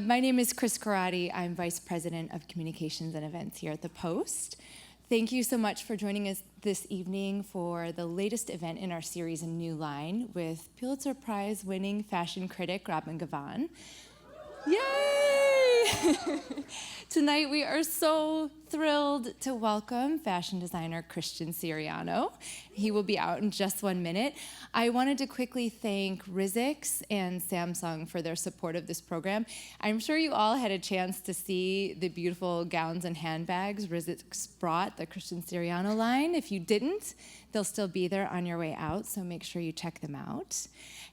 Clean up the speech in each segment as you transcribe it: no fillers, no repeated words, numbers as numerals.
My name is Chris Karate. I'm Vice President of Communications and Events here at the Post. Thank you so much for joining us this evening for the latest event in our series, A New Line, with Pulitzer Prize-winning fashion critic Robin Givhan. Yay! Tonight we are so thrilled to welcome fashion designer Christian Siriano. He will be out in just 1 minute. I wanted to quickly thank Rizix and Samsung for their support of this program. I'm sure you all had a chance to see the beautiful gowns and handbags Rizix brought, the Christian Siriano line. If you didn't, they'll still be there on your way out, so make sure you check them out.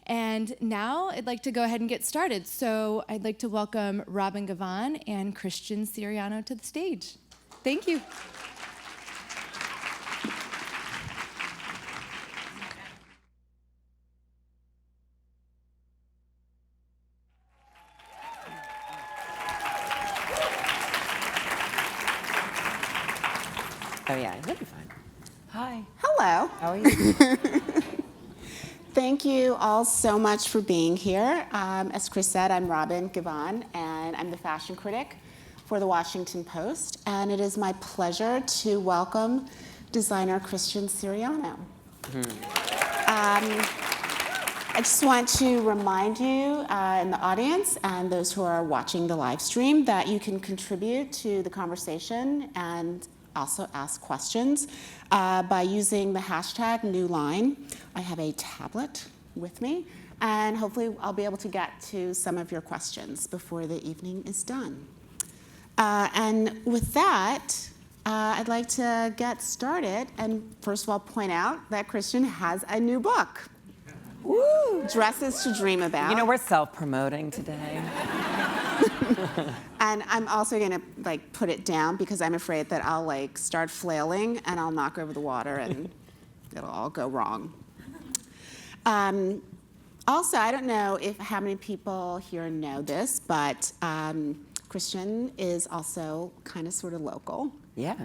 And now I'd like to go ahead and get started. So I'd like to welcome Robin Givhan and Christian Siriano to the stage. Thank you. Oh yeah, that'd be fine. Hi. Hello. How are you? Thank you all so much for being here. As Chris said, I'm Robin Givhan, and I'm the fashion critic for the Washington Post. And it is my pleasure to welcome designer Christian Siriano. I just want to remind you in the audience and those who are watching the live stream that you can contribute to the conversation and also ask questions by using the hashtag #NewLine. I have a tablet with me, and hopefully I'll be able to get to some of your questions before the evening is done. And with that, I'd like to get started and first of all point out that Christian has a new book. Woo! Dresses to Dream About. You know, we're self-promoting today. And I'm also gonna put it down because I'm afraid that I'll start flailing and I'll knock over the water and it'll all go wrong. Also, I don't know how many people here know this, but Christian is also kind of sort of local. Yeah.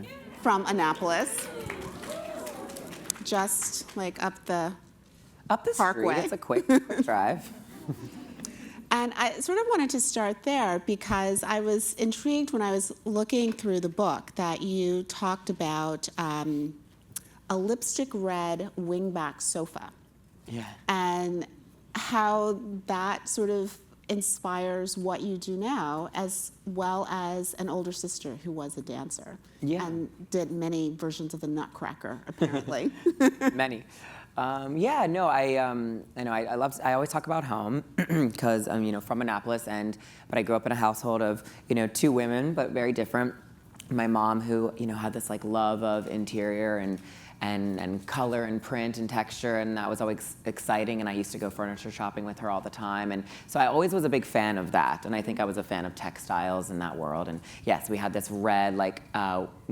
From Annapolis. Just up the Parkway. Street. It's a quick drive. And I sort of wanted to start there because I was intrigued when I was looking through the book that you talked about a lipstick red wingback sofa. Yeah. And how that sort of inspires what you do now, as well as an older sister who was a dancer. Yeah. And did many versions of the Nutcracker, apparently. Many. Yeah, no, I always talk about home because I'm, from Annapolis, but I grew up in a household of, 2 women, but very different. My mom, who, had this love of interior and color and print and texture, and that was always exciting, and I used to go furniture shopping with her all the time, and so I always was a big fan of that, and I think I was a fan of textiles in that world. And yes, we had this red,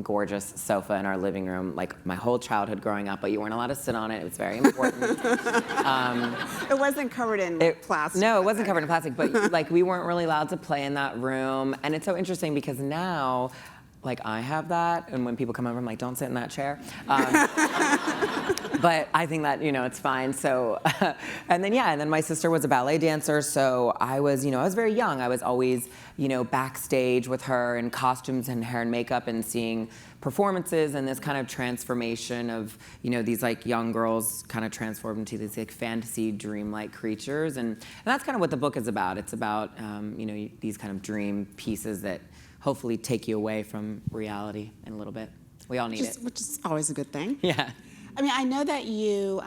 gorgeous sofa in our living room, my whole childhood growing up, but you weren't allowed to sit on it. It was very important. It wasn't covered in plastic. No, it wasn't covered in plastic, but we weren't really allowed to play in that room, and it's so interesting because now, I have that, and when people come over, I'm like, don't sit in that chair. But I think that, it's fine. So, and then my sister was a ballet dancer, so I was very young. I was always, backstage with her in costumes and hair and makeup and seeing performances and this kind of transformation of, these young girls kind of transformed into these fantasy dream-like creatures. And that's kind of what the book is about. It's about, these kind of dream pieces that hopefully take you away from reality in a little bit. We all need it. Which is always a good thing. Yeah. I mean, I know that you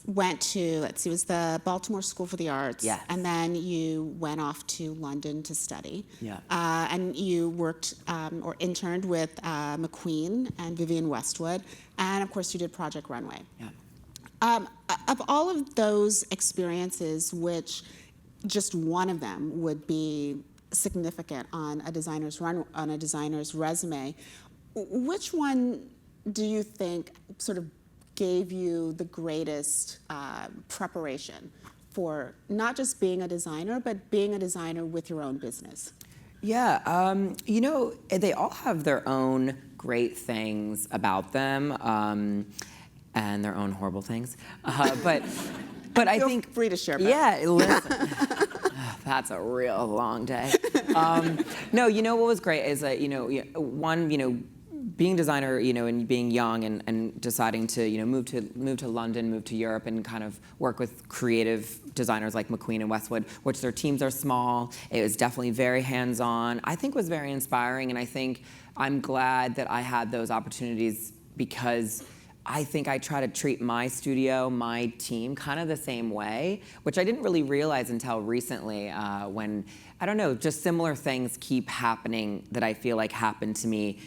went to, it was the Baltimore School for the Arts. Yes. And then you went off to London to study. Yeah. And you worked or interned with McQueen and Vivienne Westwood. And of course, you did Project Runway. Yeah. Of all of those experiences, which just one of them would be significant on a designer's resume, which one do you think sort of gave you the greatest preparation for not just being a designer, but being a designer with your own business? Yeah, they all have their own great things about them, and their own horrible things. But I think feel free to share. Yeah, listen. That's a real long day. No, you know what was great is that, being a designer, and being young and deciding to, move to London, move to Europe, and kind of work with creative designers like McQueen and Westwood, which their teams are small. It was definitely very hands-on. I think was very inspiring, and I think I'm glad that I had those opportunities because I think I try to treat my studio, my team, kind of the same way, which I didn't really realize until recently when, I don't know, just similar things keep happening that I feel like happened to me,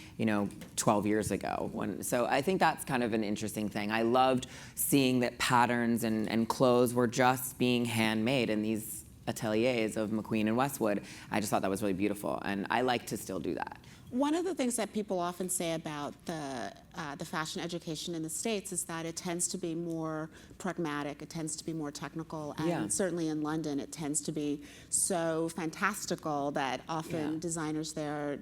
12 years ago. So I think that's kind of an interesting thing. I loved seeing that patterns and clothes were just being handmade in these ateliers of McQueen and Westwood. I just thought that was really beautiful, and I like to still do that. One of the things that people often say about the fashion education in the States is that it tends to be more pragmatic, it tends to be more technical, and certainly in London it tends to be so fantastical that often designers there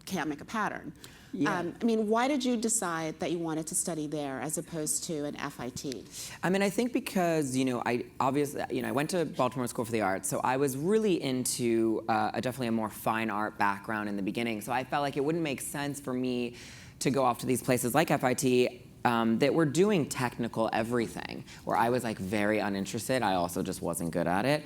can't make a pattern. Yeah. Why did you decide that you wanted to study there as opposed to an FIT? I think because, I obviously, I went to Baltimore School for the Arts, so I was really into definitely a more fine art background in the beginning. So I felt like it wouldn't make sense for me to go off to these places like FIT that were doing technical everything, where I was like very uninterested. I also just wasn't good at it.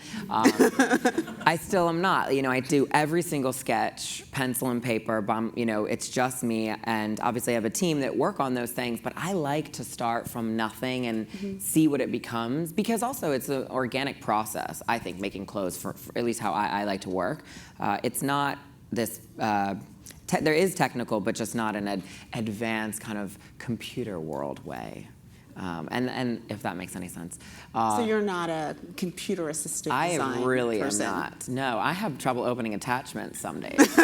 I still am not. I do every single sketch, pencil and paper, it's just me. And obviously I have a team that work on those things, but I like to start from nothing and see what it becomes, because also it's an organic process, I think, making clothes, for at least how I like to work. It's not this there is technical, but just not in an advanced kind of computer world way. And if that makes any sense. So you're not a computer-assisted design person? I really am not. No, I have trouble opening attachments some days.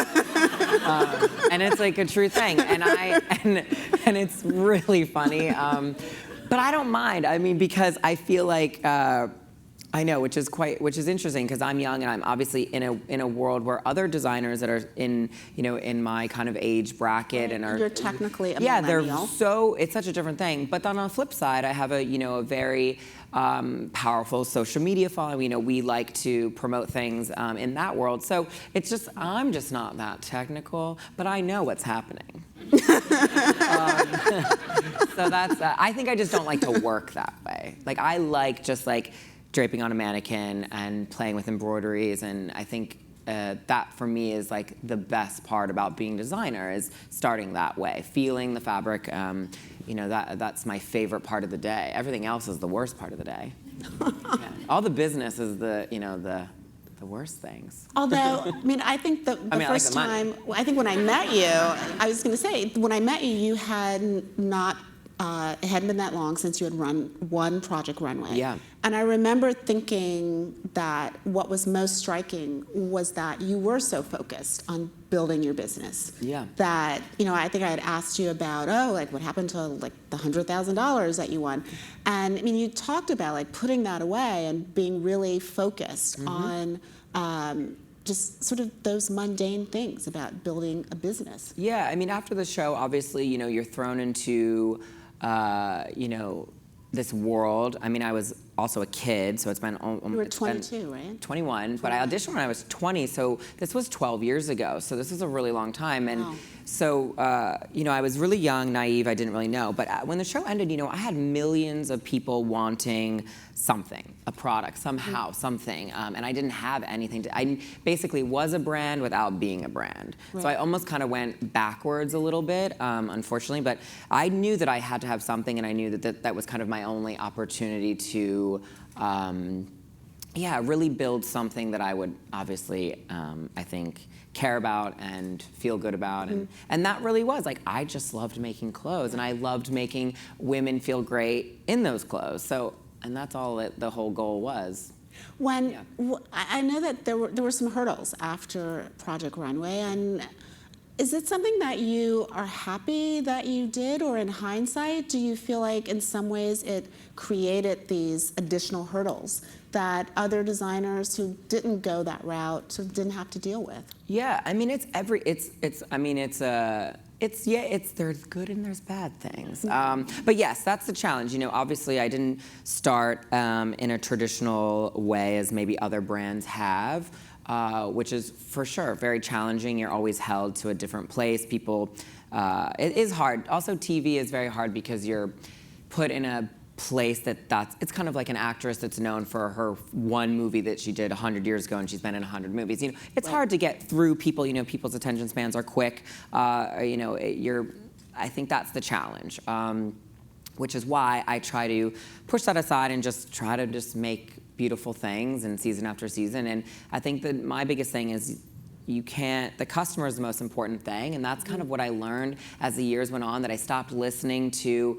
And it's like a true thing. And it's really funny. But I don't mind. Because I feel like I know, which is interesting, because I'm young and I'm obviously in a world where other designers that are in my kind of age bracket and are, you're technically a millennial. It's such a different thing. But then on the flip side, I have a very powerful social media following. We like to promote things in that world. So it's just, I'm just not that technical, but I know what's happening. So that's, I think I just don't like to work that way. Like, I like just like draping on a mannequin and playing with embroideries, and I think that for me is like the best part about being a designer, is starting that way, feeling the fabric. That's my favorite part of the day. Everything else is the worst part of the day. All the business is the worst things. Although, I think the first time, I think when I met you, I was going to say, when I met you, you had not. It hadn't been that long since you had run one Project Runway. Yeah. And I remember thinking that what was most striking was that you were so focused on building your business. Yeah. That, I think I had asked you about, what happened to the $100,000 that you won. And you talked about putting that away and being really focused on just sort of those mundane things about building a business. Yeah, after the show, obviously, you're thrown into this world. I was also a kid, so it's been... You were 22, right? 21, but I auditioned when I was 20, so this was 12 years ago, so this is a really long time. And so, I was really young, naive, I didn't really know, but when the show ended, I had millions of people wanting something, a product, somehow, something, and I didn't have anything I basically was a brand without being a brand. Right. So I almost kind of went backwards a little bit, unfortunately, but I knew that I had to have something, and I knew that was kind of my only opportunity to really build something that I would obviously, I think, care about and feel good about. And that really was, I just loved making clothes, and I loved making women feel great in those clothes. So, and that's all the whole goal was. I know that there were some hurdles after Project Runway, and is it something that you are happy that you did, or in hindsight, do you feel like in some ways it created these additional hurdles that other designers who didn't go that route sort of didn't have to deal with? Yeah, There's good and there's bad things. But yes, that's the challenge. Obviously I didn't start in a traditional way as maybe other brands have, which is for sure very challenging. You're always held to a different place. It is hard. Also, TV is very hard because you're put in a place it's kind of like an actress that's known for her one movie that she did 100 years ago, and she's been in 100 movies. It's hard to get through people. People's attention spans are quick. I think that's the challenge, which is why I try to push that aside and just try to make beautiful things and season after season. And I think that my biggest thing is the customer is the most important thing, and that's kind of what I learned as the years went on, that I stopped listening to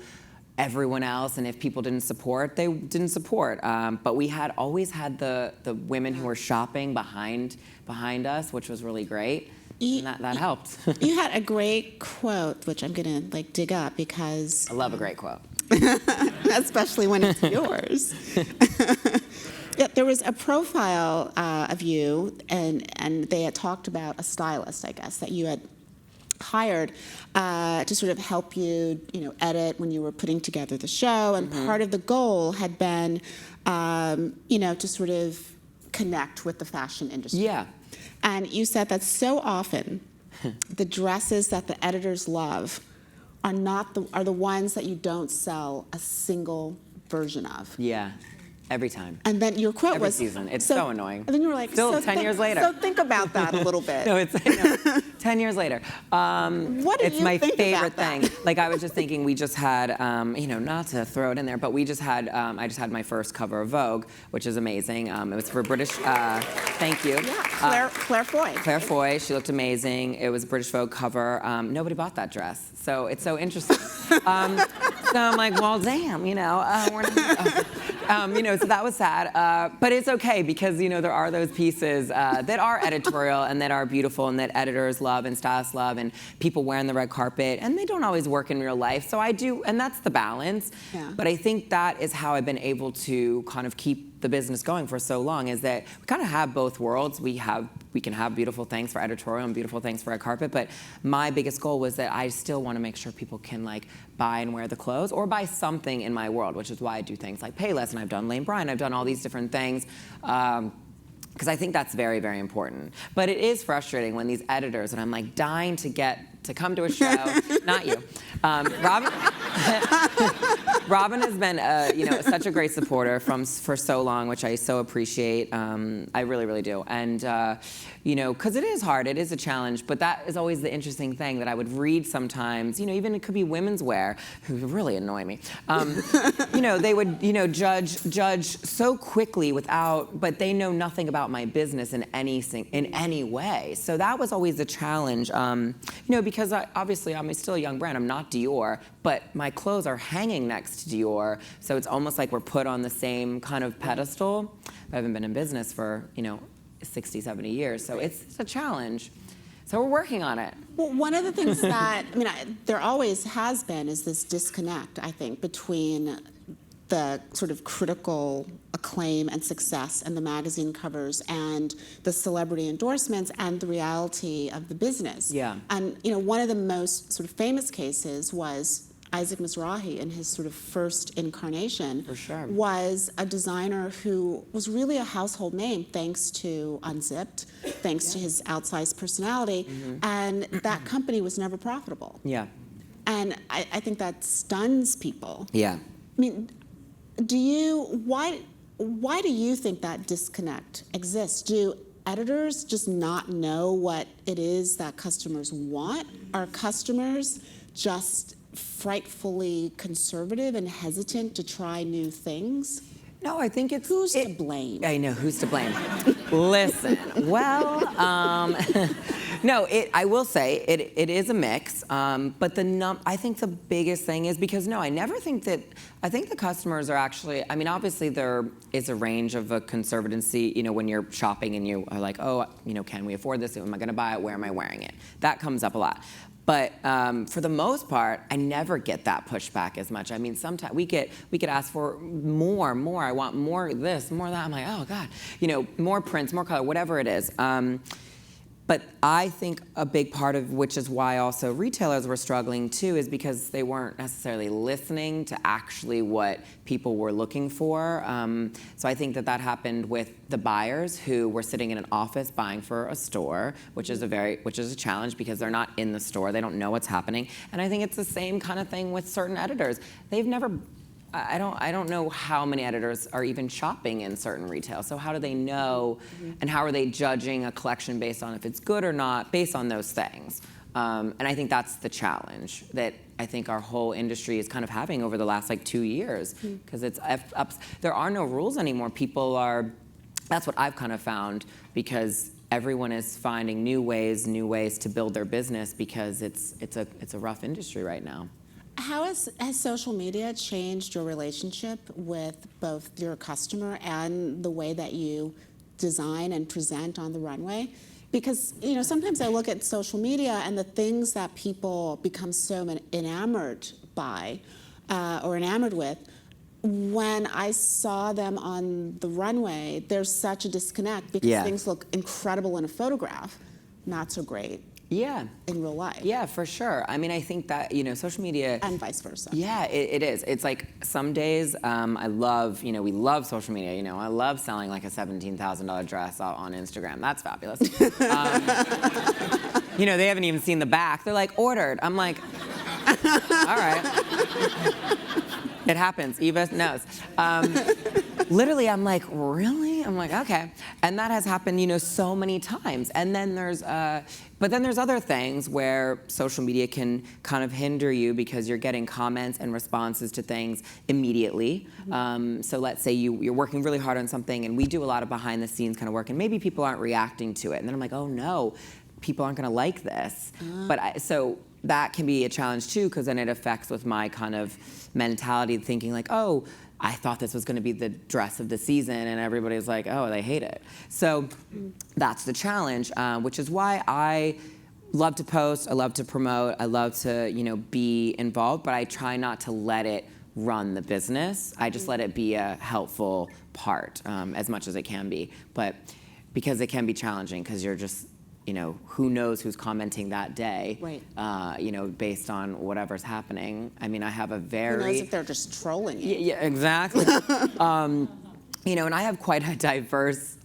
everyone else, and if people didn't support, they didn't support. But we always had the women who were shopping behind us, which was really great. And that helped. You had a great quote, which I'm gonna dig up because I love a great quote, especially when it's yours. Yeah, there was a profile of you, and they had talked about a stylist, I guess, that you had hired to sort of help you, edit when you were putting together the show. And part of the goal had been, to sort of connect with the fashion industry. Yeah. And you said that so often the dresses that the editors love are the ones that you don't sell a single version of. Yeah. Every time. And then your quote Every was... season. It's so annoying. And then you were like... Still 10 years later. So think about that a little bit. No, 10 years later. What do it's you my think favorite about thing. Like, I was just thinking, we just had, not to throw it in there, but we just had, I just had my first cover of Vogue, which is amazing. It was for British, thank you. Yeah, Claire Foy. Claire Foy, she looked amazing. It was a British Vogue cover. Nobody bought that dress, so it's so interesting. So I'm like, well, damn, we're not, so that was sad. But it's okay, because, there are those pieces that are editorial and that are beautiful and that editors love and stylists love and people wear on the red carpet, and they don't always work in real life. So I do, and that's the balance. Yeah. But I think that is how I've been able to kind of keep the business going for so long, is that we kind of have both worlds. We can have beautiful things for editorial and beautiful things for red carpet, but my biggest goal was that I still want to make sure people can buy and wear the clothes or buy something in my world, which is why I do things like Payless, and I've done Lane Bryant, I've done all these different things. Because I think that's very, very important. But it is frustrating when these editors, and I'm dying to come to a show, not you. Robin has been, such a great supporter for so long, which I so appreciate. I really, really do. And, because it is hard, it is a challenge, but that is always the interesting thing that I would read sometimes, even it could be women's wear, who really annoy me. They would, judge so quickly but they know nothing about my business in any way. So that was always a challenge, because obviously I'm still a young brand. I'm not Dior, but my clothes are hanging next to Dior, so it's almost like we're put on the same kind of pedestal. I haven't been in business for 60, 70 years, so it's a challenge. So we're working on it. Well, one of the things that there always has been is this disconnect, I think, between the sort of critical acclaim and success and the magazine covers and the celebrity endorsements and the reality of the business. Yeah. And one of the most sort of famous cases was Isaac Mizrahi, in his sort of first incarnation, For sure. was a designer who was really a household name thanks to Unzipped, thanks to his outsized personality, and that company was never profitable. Yeah. And I think that stuns people. Yeah. Why do you think that disconnect exists? Do editors just not know what it is that customers want? Are customers just frightfully conservative and hesitant to try new things? No, I think it's... Who's to blame? I know, who's to blame? Listen, well, no, I will say it is a mix, but I think the biggest thing is because, no, I never think that... I think the customers are actually... obviously there is a range of a conservatancy, when you're shopping and you are like, oh, can we afford this? Am I going to buy it? Where am I wearing it? That comes up a lot. But for the most part, I never get that pushback as much. Sometimes we get asked for more. I want more of this, more of that. I'm like, oh God, more prints, more color, whatever it is. But But I think a big part of which is why also retailers were struggling too is because they weren't necessarily listening to actually what people were looking for. So I think that happened with the buyers who were sitting in an office buying for a store, which is a challenge because they're not in the store, they don't know what's happening. And I think it's the same kind of thing with certain editors. They've never. I don't know how many editors are even shopping in certain retail. So how do they know, and how are they judging a collection based on if it's good or not, based on those things? And I think that's the challenge that I think our whole industry is kind of having over the last 2 years, because it's there are no rules anymore. People are. That's what I've kind of found, because everyone is finding new ways to build their business, because it's a rough industry right now. How has social media changed your relationship with both your customer and the way that you design and present on the runway? Because sometimes I look at social media and the things that people become so enamored by or enamored with, when I saw them on the runway, there's such a disconnect, because things look incredible in a photograph, not so great. Yeah. In real life. Yeah, for sure. I mean, I think that, social media. And vice versa. Yeah, it is. It's like some days I love, we love social media. I love selling a $17,000 dress on Instagram. That's fabulous. They haven't even seen the back. They're like, ordered. I'm like, all right. It happens. Eva knows. Literally, I'm like, really? I'm like, okay. And that has happened, so many times. And then but then there's other things where social media can kind of hinder you, because you're getting comments and responses to things immediately. So let's say you're working really hard on something, and we do a lot of behind the scenes kind of work, and maybe people aren't reacting to it. And then I'm like, oh no, people aren't gonna like this. So that can be a challenge too, because then it affects with my kind of mentality, thinking like, oh, I thought this was going to be the dress of the season, and everybody's like, oh, they hate it. So that's the challenge, which is why I love to post, I love to promote, I love to be involved, but I try not to let it run the business. I just let it be a helpful part, as much as it can be. But because it can be challenging, because you're just, who knows who's commenting that day, right. Based on whatever's happening. I mean, I have a very... Who knows if they're just trolling you? Yeah, exactly. And I have quite a diverse,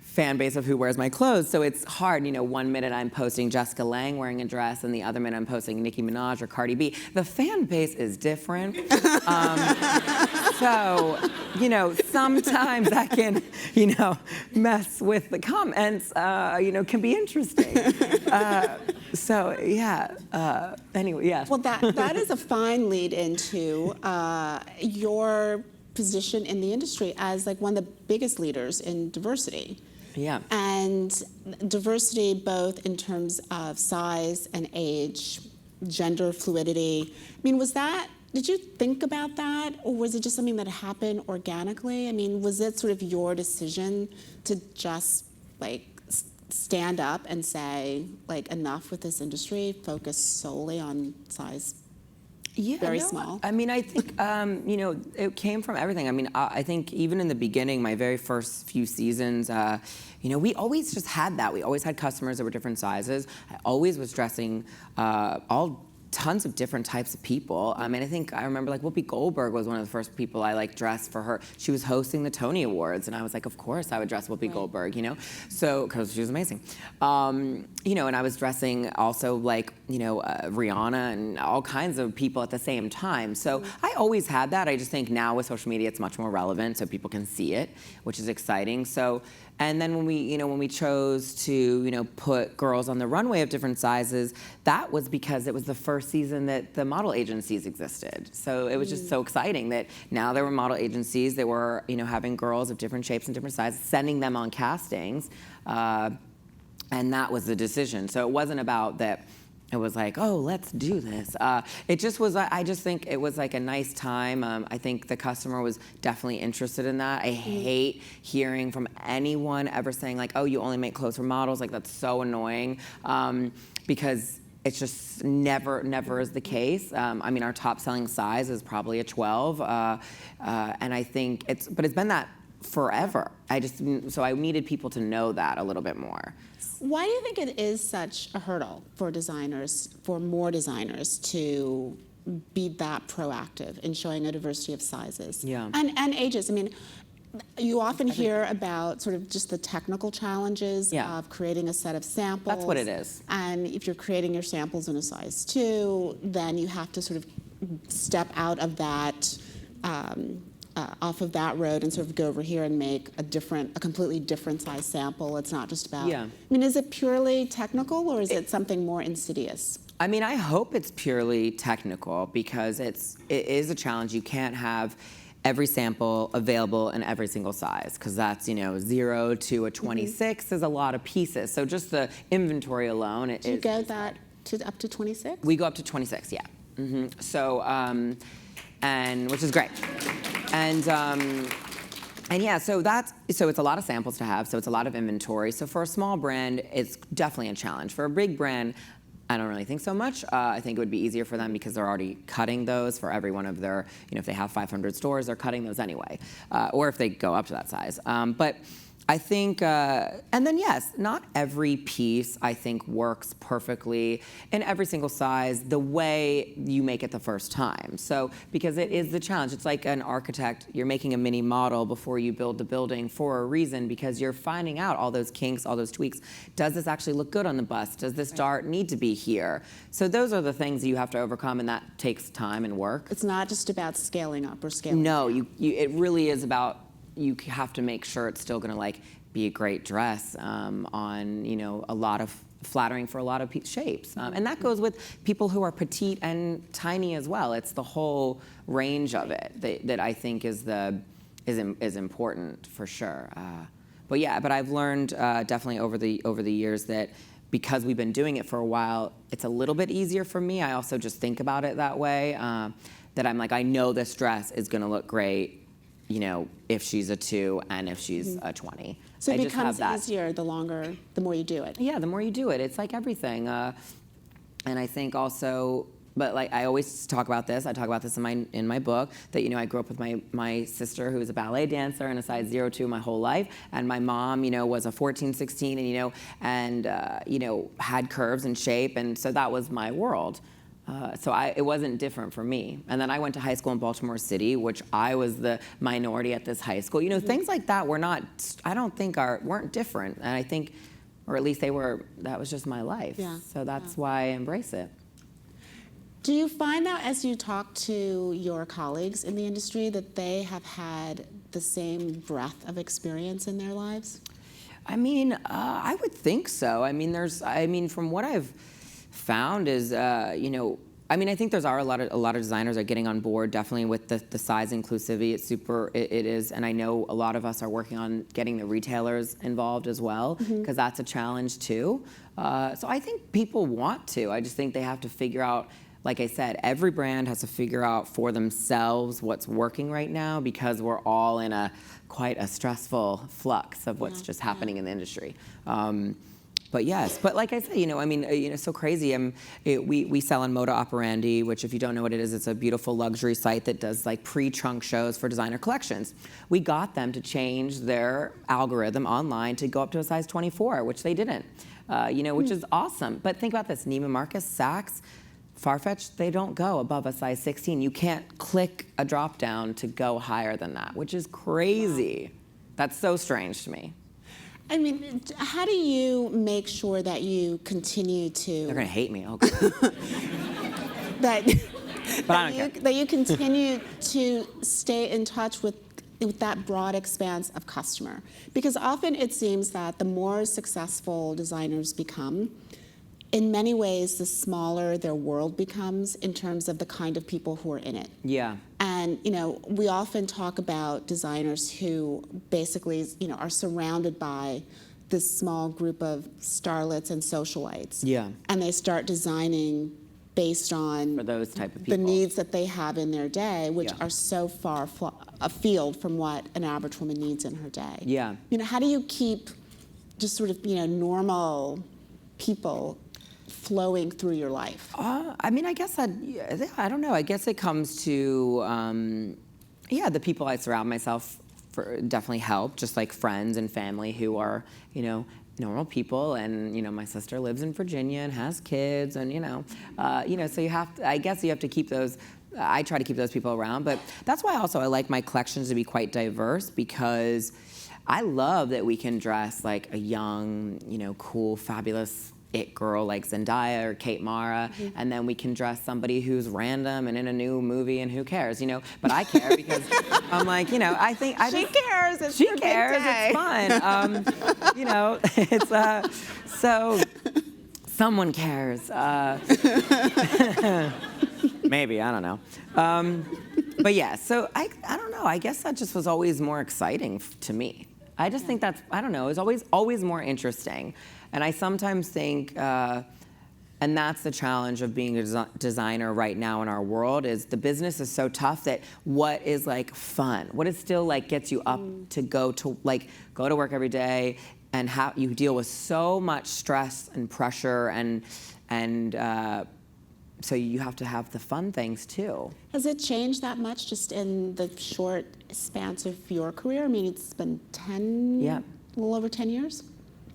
fan base of who wears my clothes, so it's hard. 1 minute I'm posting Jessica Lange wearing a dress, and the other minute I'm posting Nicki Minaj or Cardi B. The fan base is different. So, sometimes that can, mess with the comments, can be interesting. So, yeah, anyway, yeah. Well, that is a fine lead into your position in the industry as one of the biggest leaders in diversity. Yeah. And diversity both in terms of size and age, gender fluidity. I mean, did you think about that, or was it just something that happened organically? I mean, was it sort of your decision to just stand up and say, enough with this industry, focus solely on size? Yeah, very small. I mean, I think, it came from everything. I mean, I think even in the beginning, my very first few seasons, we always just had that. We always had customers that were different sizes. I always was dressing tons of different types of people. I mean, I remember Whoopi Goldberg was one of the first people I dressed for her. She was hosting the Tony Awards, and I was like, of course I would dress Whoopi Goldberg, So, because she was amazing. And I was dressing also Rihanna and all kinds of people at the same time. So I always had that. I just think now with social media, it's much more relevant, so people can see it, which is exciting. So. And then when we chose to, put girls on the runway of different sizes, that was because it was the first season that the model agencies existed. So it was just so exciting that now there were model agencies that were, having girls of different shapes and different sizes, sending them on castings, and that was the decision. So it wasn't about that. It was like, oh, let's do this. It just was, I just think it was a nice time. I think the customer was definitely interested in that. I hate hearing from anyone ever saying oh, you only make clothes for models. That's so annoying, because it's just never is the case. I mean, our top selling size is probably a 12. And I think but it's been that forever. So I needed people to know that a little bit more. Why do you think it is such a hurdle for designers, for more designers to be that proactive in showing a diversity of sizes and ages? I mean, you often hear about sort of just the technical challenges of creating a set of samples. That's what it is. And if you're creating your samples in a size 2, then you have to sort of step out of that, off of that road and sort of go over here and make a completely different size sample. It's not just about, I mean, is it purely technical or is it something more insidious? I mean, I hope it's purely technical because it is a challenge. You can't have every sample available in every single size because that's, 0 to a 26 is a lot of pieces. So just the inventory alone. Do you go that up to 26? We go up to 26, yeah. So, and which is great. And yeah, so it's a lot of samples to have, so it's a lot of inventory. So for a small brand, it's definitely a challenge. For a big brand, I don't really think so much. I think it would be easier for them because they're already cutting those for every one of their, if they have 500 stores, they're cutting those anyway, or if they go up to that size. But I think, and then yes, not every piece I think works perfectly in every single size the way you make it the first time. So, because it is the challenge. It's like an architect, you're making a mini model before you build the building for a reason because you're finding out all those kinks, all those tweaks. Does this actually look good on the bust? Does this dart need to be here? So those are the things that you have to overcome and that takes time and work. It's not just about scaling up or scaling down. No, it really is about you have to make sure it's still going to be a great dress on a lot of flattering for a lot of shapes, and that goes with people who are petite and tiny as well. It's the whole range of it that I think is important for sure. But I've learned definitely over the years that because we've been doing it for a while, it's a little bit easier for me. I also just think about it that way. That I'm like, I know this dress is going to look great. If she's a 2 and if she's a 20. So it becomes easier the more you do it. Yeah, the more you do it. It's like everything. And I think also, but I always talk about this. I talk about this in my book that I grew up with my sister who was a ballet dancer and a size 0-2 my whole life, and my mom was a 14-16 and had curves and shape, and so that was my world. It wasn't different for me. And then I went to high school in Baltimore City, which I was the minority at this high school. Things like that I don't think weren't different. And I think, or at least that was just my life. Yeah. So that's why I embrace it. Do you find that as you talk to your colleagues in the industry that they have had the same breadth of experience in their lives? I mean, I would think so. I mean, from what I've found is, I think there's a lot of designers are getting on board definitely with the size inclusivity. It is, and I know a lot of us are working on getting the retailers involved as well because that's a challenge too. So I think people want to. I just think they have to figure out. Like I said, every brand has to figure out for themselves what's working right now because we're all in quite a stressful flux of what's just happening in the industry. But yes, but like I said, so crazy. We sell on Moda Operandi, which if you don't know what it is, it's a beautiful luxury site that does pre-trunk shows for designer collections. We got them to change their algorithm online to go up to a size 24, which they didn't, which is awesome. But think about this, Neiman Marcus, Saks, Farfetch, they don't go above a size 16. You can't click a drop down to go higher than that, which is crazy. That's so strange to me. I mean, how do you make sure that you continue to... They're going to hate me. Oh, God. that you continue to stay in touch with that broad expanse of customer. Because often it seems that the more successful designers become, in many ways, the smaller their world becomes in terms of the kind of people who are in it. Yeah. And, we often talk about designers who basically, are surrounded by this small group of starlets and socialites. Yeah. And they start designing based on for those type of the people. needs that they have in their day, which are so far afield from what an average woman needs in her day. Yeah. How do you keep just sort of, normal people flowing through your life? I guess I don't know. I guess it comes to, the people I surround myself definitely helped, just like friends and family who are, normal people. And, my sister lives in Virginia and has kids, and, so you have to, I guess you have to keep those, I try to keep those people around. But that's why also I like my collections to be quite diverse, because I love that we can dress like a young, cool, fabulous it girl like Zendaya or Kate Mara, and then we can dress somebody who's random and in a new movie, and who cares, But I care because I'm like, I think She cares. It's she her big cares. day. It's fun. It's so someone cares. Maybe, I don't know. But yeah, so I don't know. I guess that just was always more exciting to me. I just think that's, I don't know, it's always more interesting. And I sometimes think, and that's the challenge of being a designer right now in our world, is the business is so tough that what is like fun, what is still like gets you up to go to work every day, and how you deal with so much stress and pressure, and so you have to have the fun things too. Has it changed that much just in the short span of your career? I mean, it's been a little over 10 years?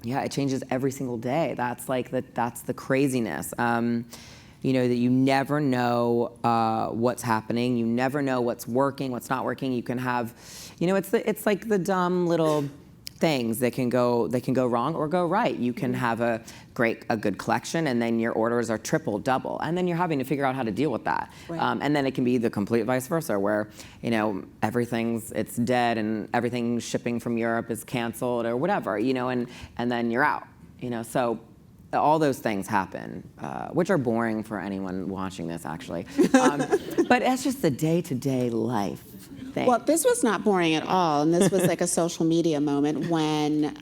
Yeah, it changes every single day. That's the craziness. That you never know what's happening. You never know what's working, what's not working. You can have, it's like the dumb little things that can go wrong or go right. You can have a good collection, and then your orders are triple, double, and then you're having to figure out how to deal with that. Right. And then it can be the complete vice versa, where it's dead and everything shipping from Europe is canceled or whatever, and then you're out. So all those things happen, which are boring for anyone watching this, actually. But it's just the day-to-day life thing. Well, this was not boring at all, and this was like a social media moment when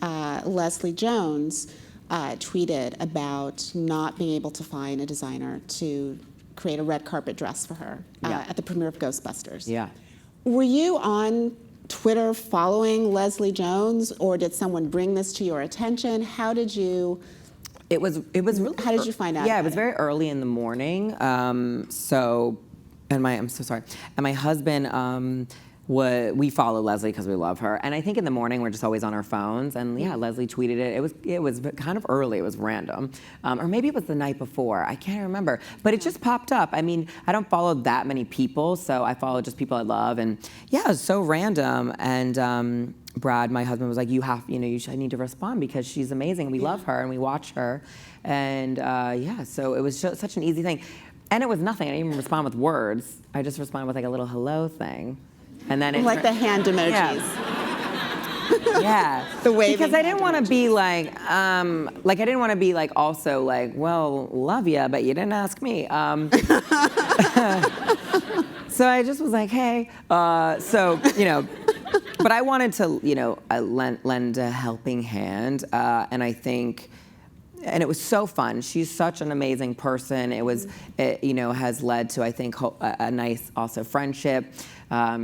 Leslie Jones tweeted about not being able to find a designer to create a red carpet dress for her at the premiere of Ghostbusters. Yeah. Were you on Twitter following Leslie Jones, or did someone bring this to your attention? How did you? It was really. How did you find out? Yeah, about it was very early in the morning. I'm so sorry. And my husband, we follow Leslie because we love her. And I think in the morning we're just always on our phones. And yeah, Leslie tweeted it. It was kind of early. It was random, or maybe it was the night before. I can't remember. But it just popped up. I mean, I don't follow that many people, so I follow just people I love. And yeah, it was so random. And Brad, my husband, was like, you need to respond because she's amazing. We love her and we watch her. And so it was just such an easy thing. And it was nothing. I didn't even respond with words. I just responded with like a little hello thing. And then like the hand emojis. Yeah. The waving. Because I didn't want to be like I didn't want to be like also like, well, love ya, but you didn't ask me. So I just was like, hey. But I wanted to, lend a helping hand, and I think. And it was so fun. She's such an amazing person. It has led to, I think, a nice also friendship.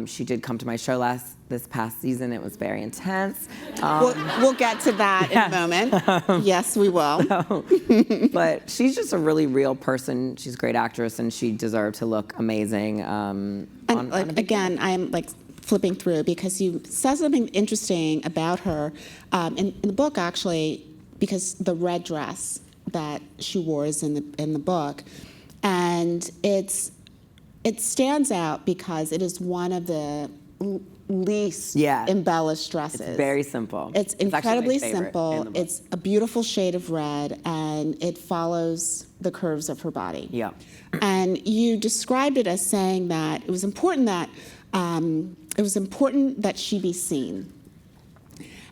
She did come to my show this past season. It was very intense. We'll get to that in a moment. Yes, we will. But she's just a really real person. She's a great actress, and she deserved to look amazing. Again, I'm like flipping through because you said something interesting about her in the book, actually. Because the red dress that she wore is in the book, and it stands out because it is one of the least embellished dresses. It's very simple. It's incredibly simple. It's a beautiful shade of red, and it follows the curves of her body. Yeah. And you described it as saying that it was important that she be seen.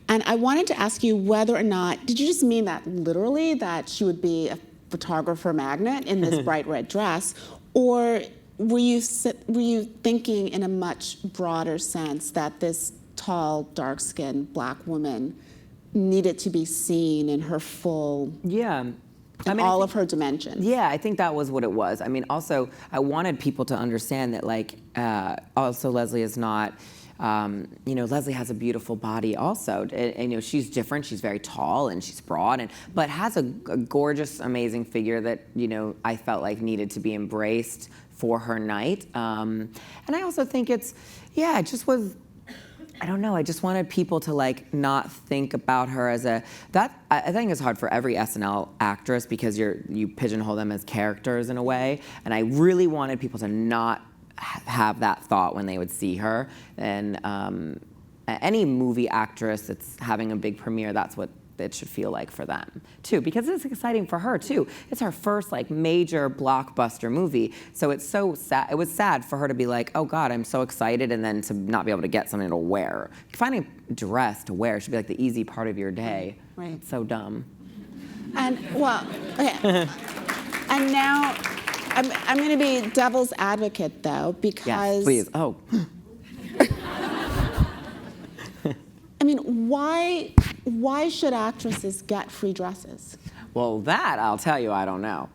And I wanted to ask you whether or not, did you just mean that literally, that she would be a photographer magnet in this bright red dress, or were you thinking in a much broader sense that this tall, dark-skinned black woman needed to be seen in her full, all of her dimensions? Yeah, I think that was what it was. I mean, also, I wanted people to understand that, also Leslie is not. Leslie has a beautiful body also. And, she's different. She's very tall and she's broad, but has a gorgeous, amazing figure that, I felt like needed to be embraced for her night. And I also think it just was, I don't know. I just wanted people to like not think about her as I think it's hard for every SNL actress because you pigeonhole them as characters in a way, and I really wanted people to not have that thought when they would see her. And any movie actress that's having a big premiere, that's what it should feel like for them too, because it's exciting for her too. It's her first like major blockbuster movie, so it's so sad. It was sad for her to be like, oh God, I'm so excited, and then to not be able to get something to wear. Finding a dress to wear should be like the easy part of your day. Right. It's so dumb. And well, okay. And now I'm going to be devil's advocate though, because Yes, please. Oh. I mean, why should actresses get free dresses? Well, that I'll tell you, I don't know.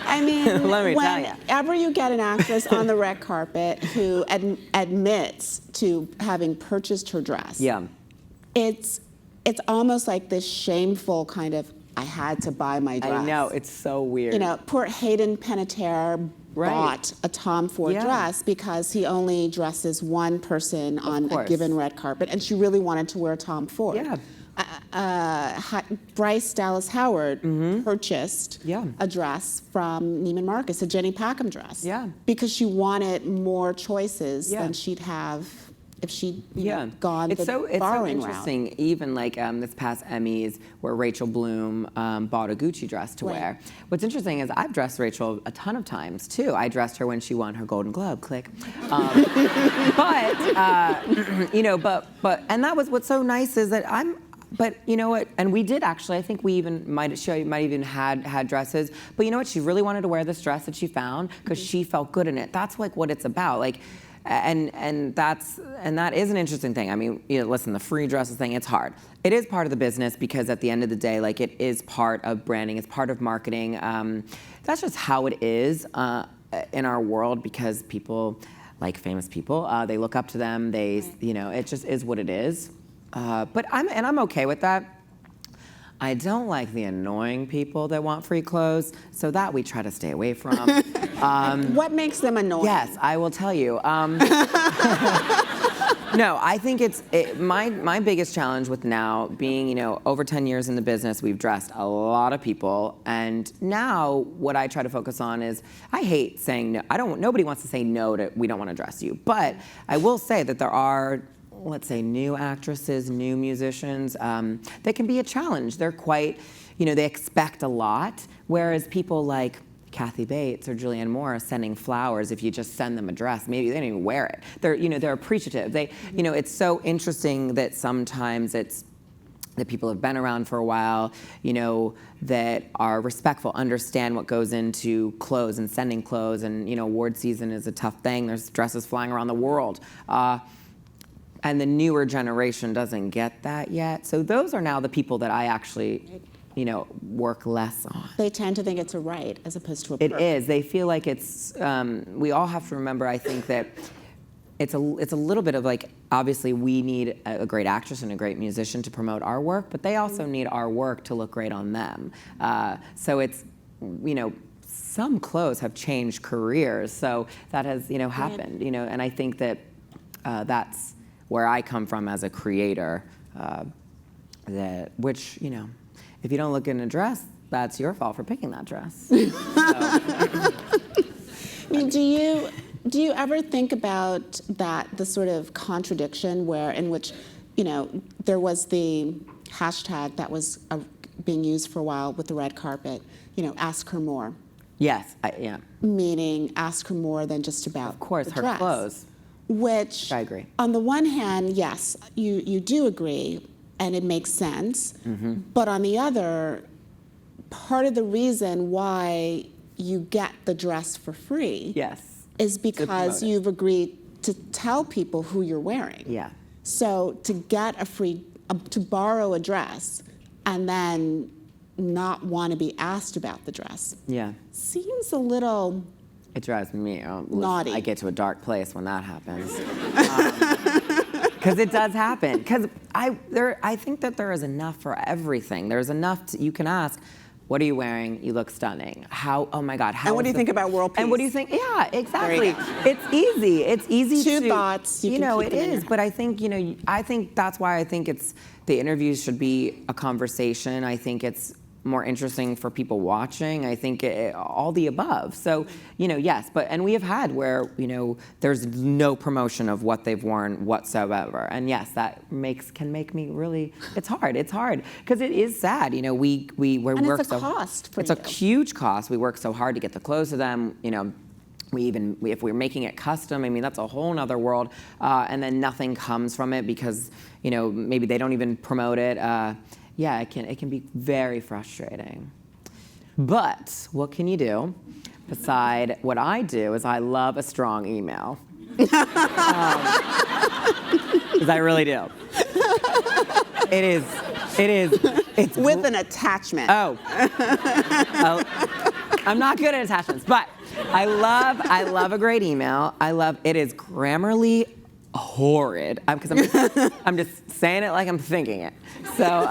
I mean, Let me tell ya. whenever you get an actress on the red carpet who admits to having purchased her dress, Yeah. it's almost like this shameful kind of, I had to buy my dress. I know, it's so weird. You know, poor Hayden Panettiere bought a Tom Ford dress because he only dresses one person on a given red carpet, and she really wanted to wear Tom Ford. Yeah. Bryce Dallas Howard purchased Yeah. a dress from Neiman Marcus, a Jenny Packham dress, Yeah. because she wanted more choices Yeah. than she'd have if she'd Yeah, gone it's the so borrowing interesting. Even like this past Emmys, where Rachel Bloom bought a Gucci dress to wear. What's interesting is I've dressed Rachel a ton of times too. I dressed her when she won her Golden Globe. Click. But you know, but and that was what's so nice is that But you know what? And we did actually. I think we even might even had dresses. But you know what? She really wanted to wear this dress that she found because she felt good in it. That's like what it's about. Like. And that is an interesting thing. I mean, you know, listen, the free dresses thing, it's hard. It is part of the business because at the end of the day, like it is part of branding, it's part of marketing. That's just how it is in our world because people, like famous people, they look up to them. They, you know, it just is what it is. But I'm okay with that. I don't like the annoying people that want free clothes, so that we try to stay away from. What makes them annoying? Yes, I will tell you. No, I think my biggest challenge with now being, you know, over 10 years in the business, we've dressed a lot of people, and now what I try to focus on is I hate saying no. Nobody wants to say no to we don't want to dress you, but I will say that there are, let's say, new actresses, new musicians, they can be a challenge. They're quite, you know, they expect a lot, whereas people like Kathy Bates or Julianne Moore are sending flowers if you just send them a dress. Maybe they don't even wear it. They're, you know, they're appreciative. They, you know, it's so interesting that sometimes it's that people have been around for a while, you know, that are respectful, understand what goes into clothes and sending clothes, and you know, award season is a tough thing. There's dresses flying around the world. And the newer generation doesn't get that yet. So those are now the people that I actually, you know, work less on. They tend to think it's a right as opposed to a It is. They feel like it's, we all have to remember, I think, that it's a little bit of like, obviously we need a great actress and a great musician to promote our work, but they also need our work to look great on them. So it's, you know, some clothes have changed careers. So that has, you know, happened, you know, and I think that that's where I come from as a creator, which, you know, if you don't look good in a dress, that's your fault for picking that dress. I mean, do you ever think about the sort of contradiction in which, you know, there was the hashtag that was being used for a while with the red carpet, you know, ask her more. Yes, yeah. Meaning ask her more than just about Of course, the her dress. clothes. Which, I agree. On the one hand, yes, you do agree, and it makes sense. Mm-hmm. But on the other, part of the reason why you get the dress for free is because you've agreed to tell people who you're wearing. Yeah. So to get to borrow a dress and then not want to be asked about the dress seems a little... It drives me naughty. I get to a dark place when that happens. Because it does happen. Because I think that there is enough for everything. There's enough you can ask, what are you wearing? You look stunning. How, oh my God. How And what do you think about world peace? And what do you think? Yeah, exactly. go. It's easy. It's easy Two to. thoughts, you can know, keep it them in is. your But I think, I think that's why I think the interviews should be a conversation. I think it's more interesting for people watching. I think all the above. So, yes, and we have had where, there's no promotion of what they've worn whatsoever. And yes, that can make me really, it's hard, because it is sad. We And work it's a cost for It's you. a huge cost. We work so hard to get the clothes to them, if we're making it custom, I mean, that's a whole nother world. And then nothing comes from it because, maybe they don't even promote it. Yeah, it can be very frustrating. But what can you do? Beside what I do is I love a strong email. Because I really do. It's With an attachment. Oh, I'm not good at attachments, but I love a great email. It is grammarly horrid. I'm just saying it like I'm thinking it. So,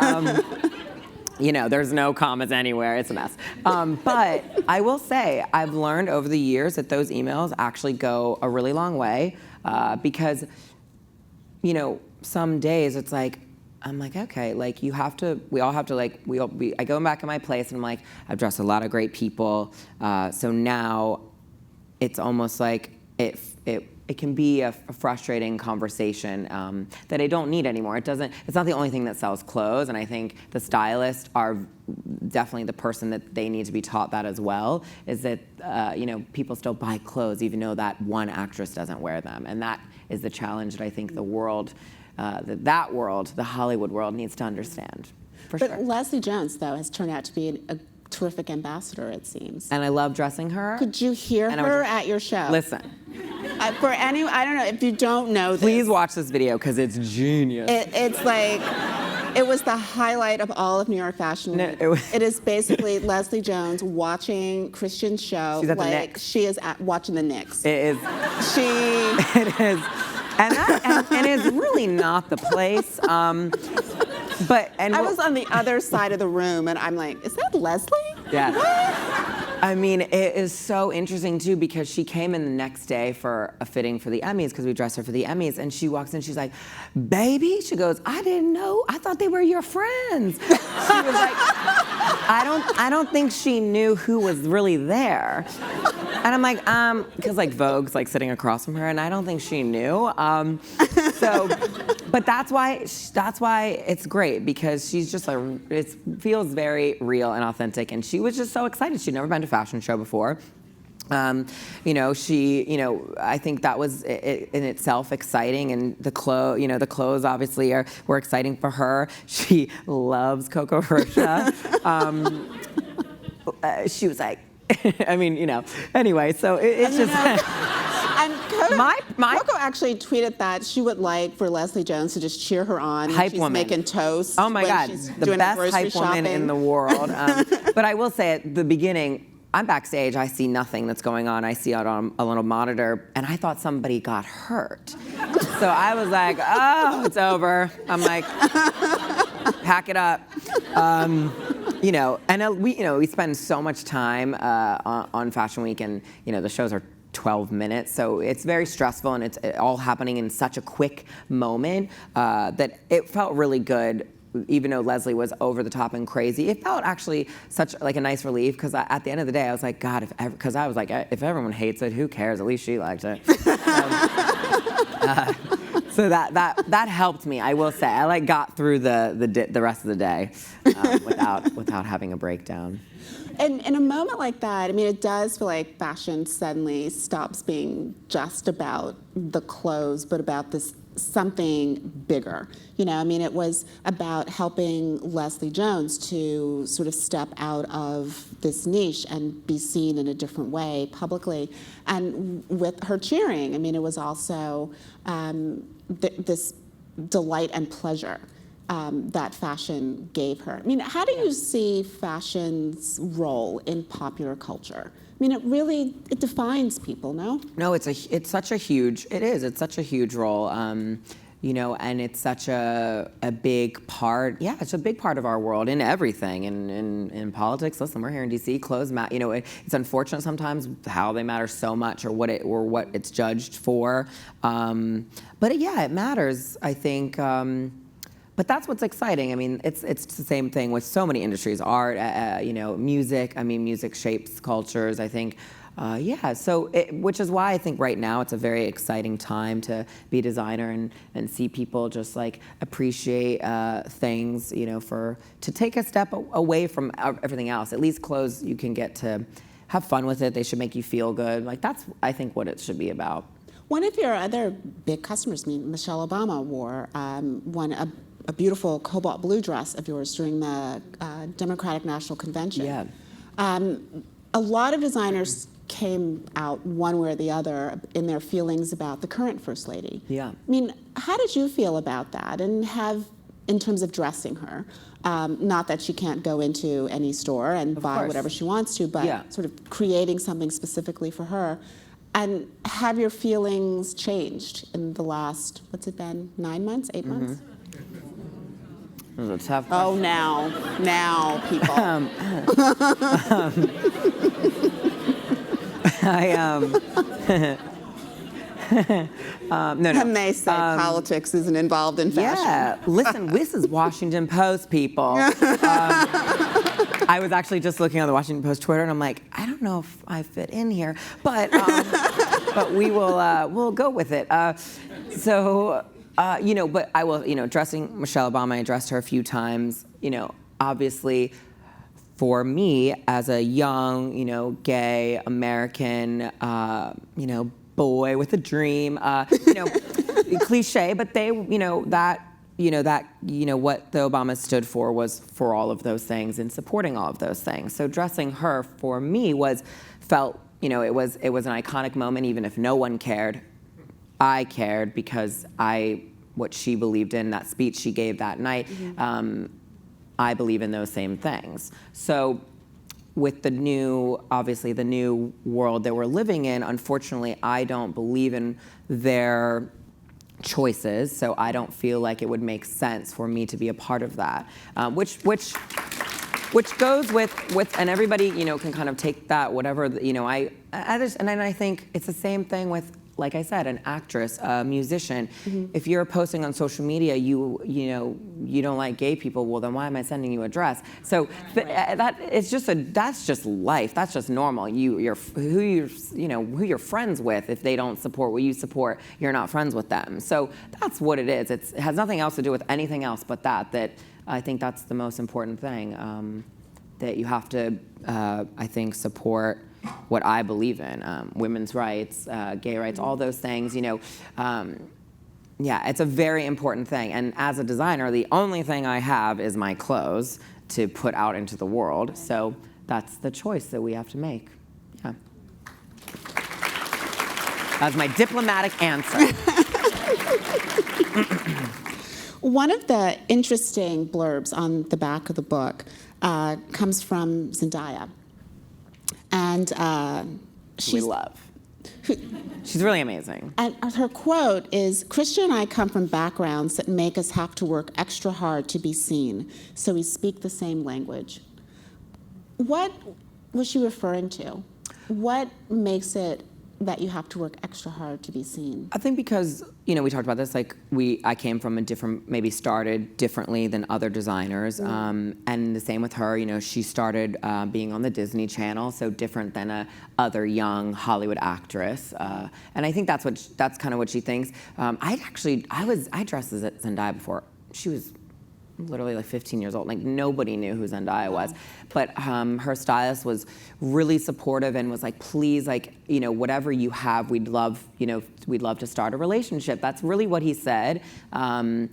there's no commas anywhere. It's a mess. But I will say, I've learned over the years that those emails actually go a really long way because, some days it's like, I'm like, okay, like we all have to I go back in my place and I'm like, I've dressed a lot of great people. So now it's almost like it can be a frustrating conversation that I don't need anymore. It's not the only thing that sells clothes, and I think the stylists are definitely the person that they need to be taught that as well, is that people still buy clothes even though that one actress doesn't wear them. And that is the challenge that I think the world, the Hollywood world needs to understand, for sure. But Leslie Jones, though, has turned out to be a terrific ambassador, it seems. And I love dressing her. Could you hear her at your show? Listen. I don't know, if you don't know this. Please watch this video because it's genius. It's like, it was the highlight of all of New York Fashion Week. It is basically Leslie Jones watching Christian's show. She's at the like Knicks. she is watching the Knicks. It is. It is. And it's really not the place. I was on the other side of the room, and I'm like, is that Leslie? Yeah. What? I mean, it is so interesting, too, because she came in the next day for a fitting for the Emmys, because we dressed her for the Emmys, and she walks in, she's like, baby, she goes, I didn't know, I thought they were your friends. She was like, I don't think she knew who was really there. And I'm like, because Vogue's sitting across from her, and I don't think she knew. But that's why it's great, because she's just it feels very real and authentic, and she was just so excited. She'd never been to a fashion show before. I think that was in itself exciting, and the clothes obviously were exciting for her. She loves Coco Rocha. She was like, anyway, so it's just. And Coco actually tweeted that she would like for Leslie Jones to just cheer her on when hype she's woman. making toast. Oh my when God, she's the doing best her grocery hype woman shopping. in the world. But I will say at the beginning, I'm backstage, I see nothing that's going on. I see it on a little monitor, and I thought somebody got hurt. So I was like, oh, it's over. I'm like, pack it up. We spend so much time on Fashion Week, and the shows are 12 minutes, so it's very stressful, and it's all happening in such a quick moment that it felt really good. Even though Leslie was over the top and crazy, it felt actually such a nice relief, because at the end of the day, I was like, God, because I was like, if everyone hates it, who cares? At least she liked it. So that helped me, I will say. I got through the rest of the day without having a breakdown. And in a moment like that, it does feel like fashion suddenly stops being just about the clothes, but about this something bigger. It was about helping Leslie Jones to sort of step out of this niche and be seen in a different way publicly. And with her cheering, it was also this delight and pleasure that fashion gave her. How do you see fashion's role in popular culture? It defines people, no? No, it's such a huge role. and it's such a big part. Yeah, it's a big part of our world in everything, in politics. Listen, we're here in D.C. Clothes matter. It's unfortunate sometimes how they matter so much, or what it's judged for. But yeah, it matters. I think. But that's what's exciting. I mean, it's the same thing with so many industries. Art, music. I mean, music shapes cultures. I think. Which is why I think right now it's a very exciting time to be a designer and see people just like appreciate things, to take a step away from everything else. At least clothes, you can get to have fun with it. They should make you feel good. Like that's, I think, what it should be about. One of your other big customers, Michelle Obama, wore a beautiful cobalt blue dress of yours during the Democratic National Convention. Yeah. A lot of designers came out one way or the other in their feelings about the current First Lady. Yeah. I mean, how did you feel about that, and in terms of dressing her? Not that she can't go into any store and buy whatever she wants to, but sort of creating something specifically for her. And have your feelings changed in the last, what's it been, 9 months, 8 months? It was a tough question. Oh, now, people. No. And they say politics isn't involved in fashion. Yeah, listen, this is Washington Post, people. I was actually just looking on the Washington Post Twitter, and I'm like, I don't know if I fit in here, but we'll go with it. But I will, dressing Michelle Obama, I dressed her a few times. Obviously, for me as a young, gay American, boy with a dream, cliche, but they, what the Obamas stood for was for all of those things and supporting all of those things. So dressing her for me it was an iconic moment, even if no one cared. I cared because what she believed in, that speech she gave that night, I believe in those same things. So with the new world that we're living in, unfortunately, I don't believe in their choices, so I don't feel like it would make sense for me to be a part of that. Which goes with, and everybody, can kind of take that, whatever, I think it's the same thing with, like I said, an actress, a musician. If you're posting on social media, you don't like gay people, well then why am I sending you a dress? So that's just life. That's just normal. Who you're friends with. If they don't support what you support, you're not friends with them. So that's what it is. It has nothing else to do with anything else but that I think that's the most important thing. That you have to, I think, support what I believe in, women's rights, gay rights, all those things, it's a very important thing. And as a designer, the only thing I have is my clothes to put out into the world. So that's the choice that we have to make. Yeah. That's my diplomatic answer. One of the interesting blurbs on the back of the book comes from Zendaya. And she's really amazing. And her quote is, "Christian and I come from backgrounds that make us have to work extra hard to be seen, so we speak the same language." What was she referring to? What makes it that you have to work extra hard to be seen? I think because, we talked about this, I came from maybe started differently than other designers. And the same with her, she started being on the Disney Channel, so different than a other young Hollywood actress. And I think that's kind of what she thinks. I dressed as Zendaya before. She was literally like 15 years old. Like nobody knew who Zendaya was. But her stylist was really supportive and was like, please, whatever you have, we'd love to start a relationship. That's really what he said. And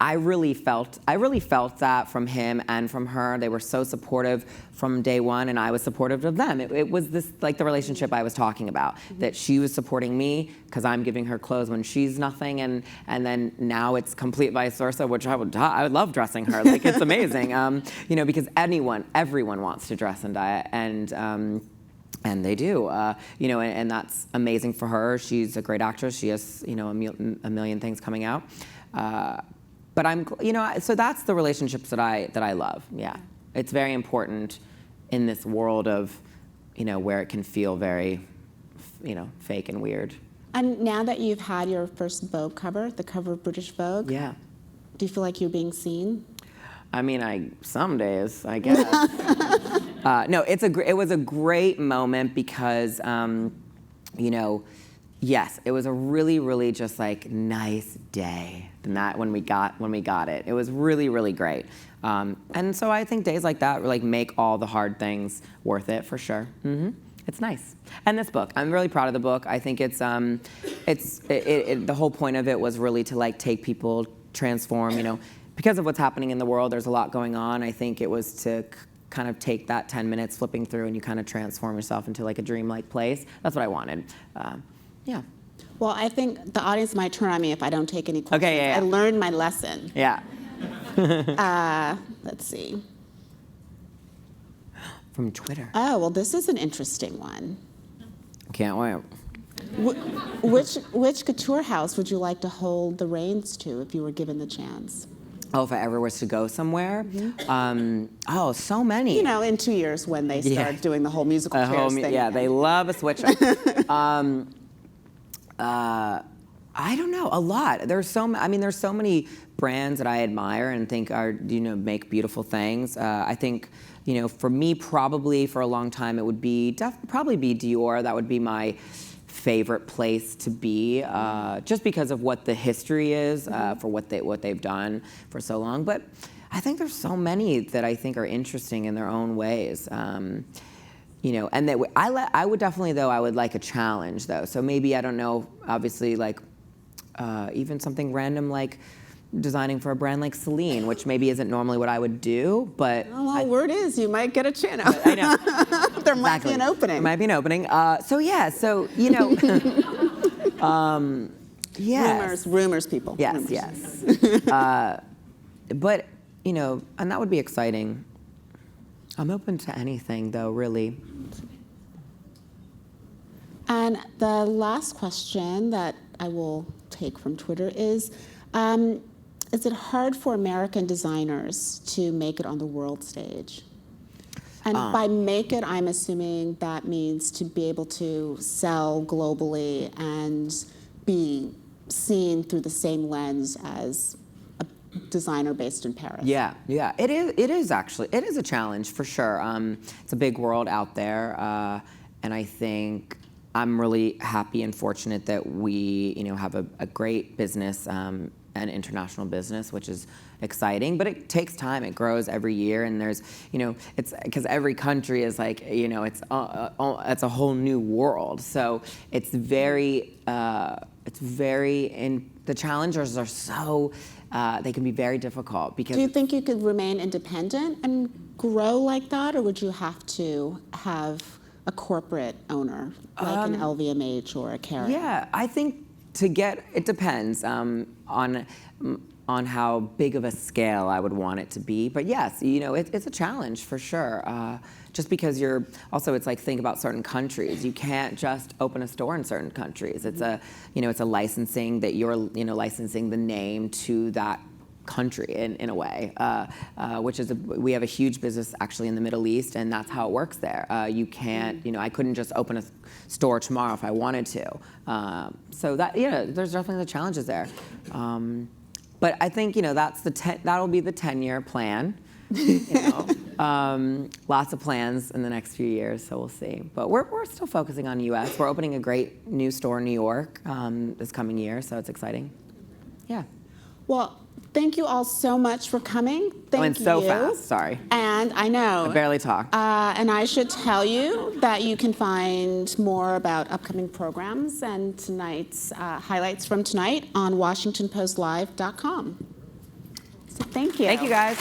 I really felt that from him and from her. They were so supportive from day one, and I was supportive of them. It was this the relationship I was talking about, that she was supporting me because I'm giving her clothes when she's nothing, and then now it's complete vice versa, which I would love dressing her. It's amazing, because everyone wants to dress Zendaya, and And they do, and that's amazing for her. She's a great actress. She has, a million things coming out. But so that's the relationships that I love. Yeah, it's very important in this world of, where it can feel very, fake and weird. And now that you've had your first Vogue cover, the cover of British Vogue, yeah, do you feel like you're being seen? I mean, some days, I guess. No, it was a great moment because, yes, it was a really, really just like nice day. When we got it, it was really, really great. And so I think days like that like make all the hard things worth it for sure. Mm-hmm. It's nice. And this book, I'm really proud of the book. I think it's the whole point of it was really to like take people, transform, because of what's happening in the world, there's a lot going on. I think it was to kind of take that 10 minutes flipping through and you kind of transform yourself into like a dreamlike place. That's what I wanted. Yeah. Well, I think the audience might turn on me if I don't take any questions. Okay, yeah. I learned my lesson. Yeah. Let's see. From Twitter. Oh, well, this is an interesting one. Can't wait. Which couture house would you like to hold the reins to if you were given the chance? Oh, if I ever was to go somewhere? Mm-hmm. So many. In 2 years when they start doing the whole musical chairs thing. Yeah, they love a switch up. I don't know, a lot. There's so many brands that I admire and think are, make beautiful things. I think, for me, probably for a long time, it would be probably be Dior. That would be my favorite place to be, just because of what the history is, for what they've done for so long. But I think there's so many that I think are interesting in their own ways. And that I would definitely, though, I would like a challenge, though. So maybe, I don't know, obviously, like, even something random like designing for a brand like Celine, which maybe isn't normally what I would do, but... Well, word is you might get a chance. I know. There might be an opening. There might be an opening. Yes. Rumors, people. Yes, rumors. yes. But, and that would be exciting. I'm open to anything, though, really. And the last question that I will take from Twitter is it hard for American designers to make it on the world stage? And by make it, I'm assuming that means to be able to sell globally and be seen through the same lens as a designer based in Paris. Yeah. It is actually. It is a challenge for sure. It's a big world out there, and I think I'm really happy and fortunate that we, have a great business, an international business, which is exciting. But it takes time. It grows every year, and there's, it's because every country is like, it's a whole new world. So it's very, the challenges are so. They can be very difficult because. Do you think you could remain independent and grow like that, or would you have to have a corporate owner like an LVMH or a Kering? Yeah, I think it depends on how big of a scale I would want it to be. But yes, it's a challenge for sure. Just because it's like, think about certain countries. You can't just open a store in certain countries. It's it's a licensing that you're, licensing the name to that country in a way, which is we have a huge business actually in the Middle East, and that's how it works there. You can't, I couldn't just open a store tomorrow if I wanted to. So that, there's definitely the challenges there. But I think, that'll be the 10-year plan. Lots of plans in the next few years, so we'll see. But we're still focusing on U.S. We're opening a great new store in New York this coming year, so it's exciting. Yeah. Well, thank you all so much for coming. Thank you. Went so fast, sorry. And I know. I barely talked. And I should tell you that you can find more about upcoming programs and tonight's highlights from tonight on WashingtonPostLive.com. So thank you. Thank you, guys.